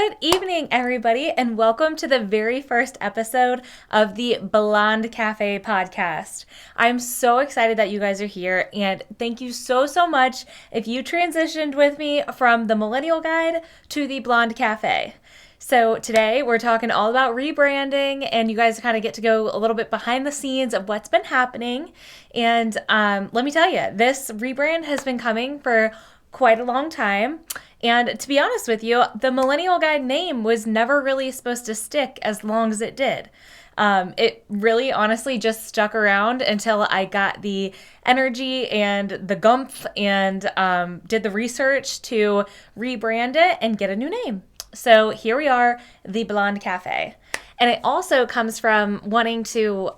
Good evening, everybody, and welcome to the very first episode of the Blonde Café podcast. I'm so excited that you guys are here, and thank you so much if you transitioned with me from the Millennial Guide to the Blonde Café. So today we're talking all about rebranding, and you guys kind of get to go a little bit behind the scenes of what's been happening. And let me tell you, this rebrand has been coming for quite a long time. And to be honest with you, the Millennial Guide name was never really supposed to stick as long as it did. It really honestly just stuck around until I got the energy and the gumph and did the research to rebrand it and get a new name. So here we are, the Blonde Café. And it also comes from wanting to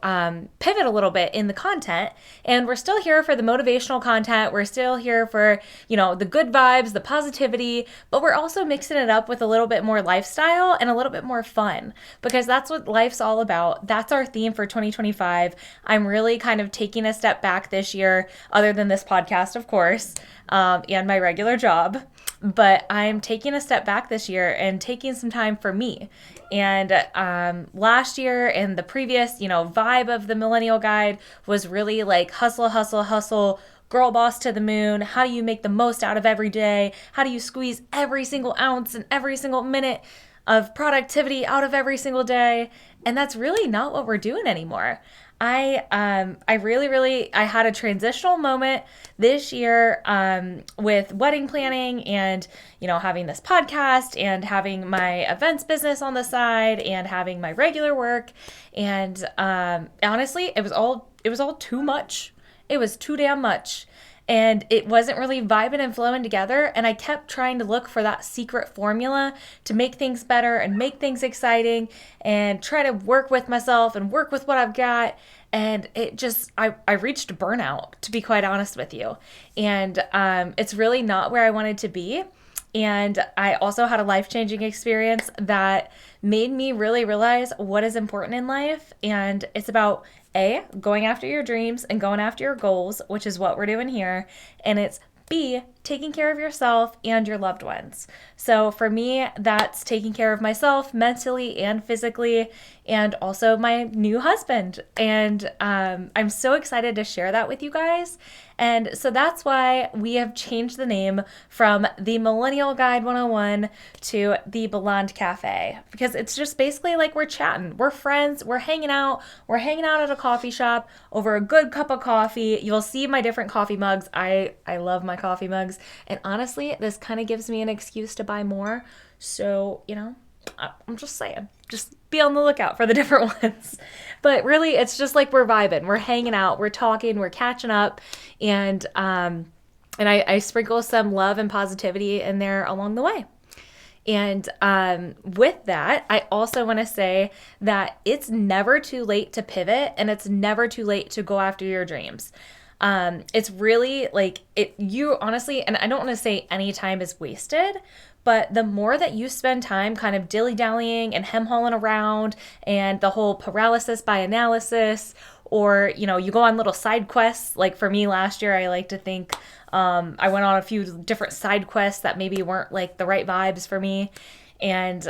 pivot a little bit in the content. And we're still here for the motivational content. We're still here for, the good vibes, the positivity, but we're also mixing it up with a little bit more lifestyle and a little bit more fun, because that's what life's all about. That's our theme for 2025. I'm really kind of taking a step back this year, other than this podcast, of course, and my regular job. But I'm taking a step back this year and taking some time for me. And last year and the previous, vibe of the Millennial Guide was really like hustle, hustle, hustle, girl boss to the moon. How do you make the most out of every day? How do you squeeze every single ounce and every single minute of productivity out of every single day? And that's really not what we're doing anymore. I had a transitional moment this year with wedding planning and, having this podcast and having my events business on the side and having my regular work. And honestly, it was all too much. It was too damn much. And it wasn't really vibing and flowing together. And I kept trying to look for that secret formula to make things better and make things exciting and try to work with myself and work with what I've got. And it just, I reached burnout, to be quite honest with you. And it's really not where I wanted to be. And I also had a life-changing experience that made me really realize what is important in life. And it's about A, going after your dreams and going after your goals, which is what we're doing here. And it's B, taking care of yourself and your loved ones. So for me, that's taking care of myself mentally and physically, and also my new husband. And I'm so excited to share that with you guys. And so that's why we have changed the name from the Millennial Guide 101 to the Blonde Cafe, because it's just basically like we're chatting, we're friends, we're hanging out at a coffee shop over a good cup of coffee. You'll see my different coffee mugs. I love my coffee mugs. And honestly, this kind of gives me an excuse to buy more. So, I'm just saying, just be on the lookout for the different ones. But really, it's just like we're vibing, we're hanging out, we're talking, we're catching up. And I sprinkle some love and positivity in there along the way. And with that, I also want to say that it's never too late to pivot, and it's never too late to go after your dreams. It's really like you honestly, and I don't want to say any time is wasted, but the more that you spend time kind of dilly-dallying and hem-hauling around and the whole paralysis by analysis, or, you go on little side quests. Like for me last year, I like to think I went on a few different side quests that maybe weren't like the right vibes for me. And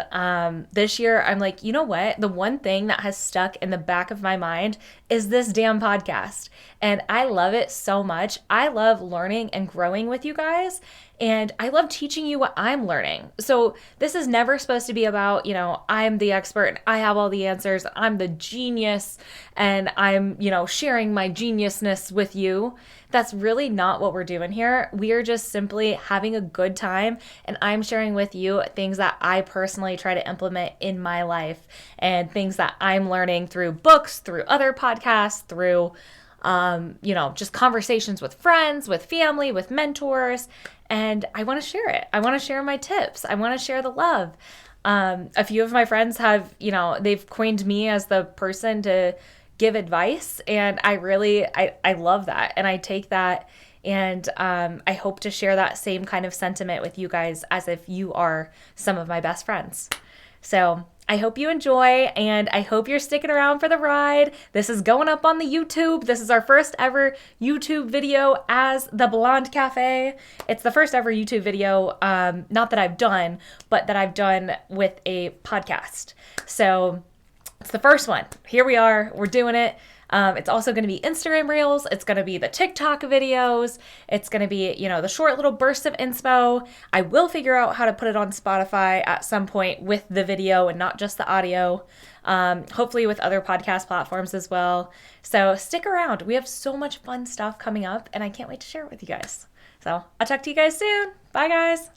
this year, I'm like, you know what? The one thing that has stuck in the back of my mind is this damn podcast. And I love it so much. I love learning and growing with you guys. And I love teaching you what I'm learning. So this is never supposed to be about, I'm the expert and I have all the answers. I'm the genius and I'm, sharing my geniusness with you. That's really not what we're doing here. We are just simply having a good time, and I'm sharing with you things that I personally try to implement in my life and things that I'm learning through books, through other podcasts, through, just conversations with friends, with family, with mentors. And I want to share it. I want to share my tips. I want to share the love. A few of my friends have, they've coined me as the person to give advice. And I love that. And I take that, and I hope to share that same kind of sentiment with you guys as if you are some of my best friends. So I hope you enjoy, and I hope you're sticking around for the ride. This is going up on the YouTube. This is our first ever YouTube video as the Blonde Cafe. It's the first ever YouTube video, not that I've done, but that I've done with a podcast. So it's the first one. Here we are. We're doing it. It's also going to be Instagram Reels. It's going to be the TikTok videos. It's going to be, the short little bursts of inspo. I will figure out how to put it on Spotify at some point with the video and not just the audio. Hopefully with other podcast platforms as well. So stick around. We have so much fun stuff coming up, and I can't wait to share it with you guys. So I'll talk to you guys soon. Bye, guys.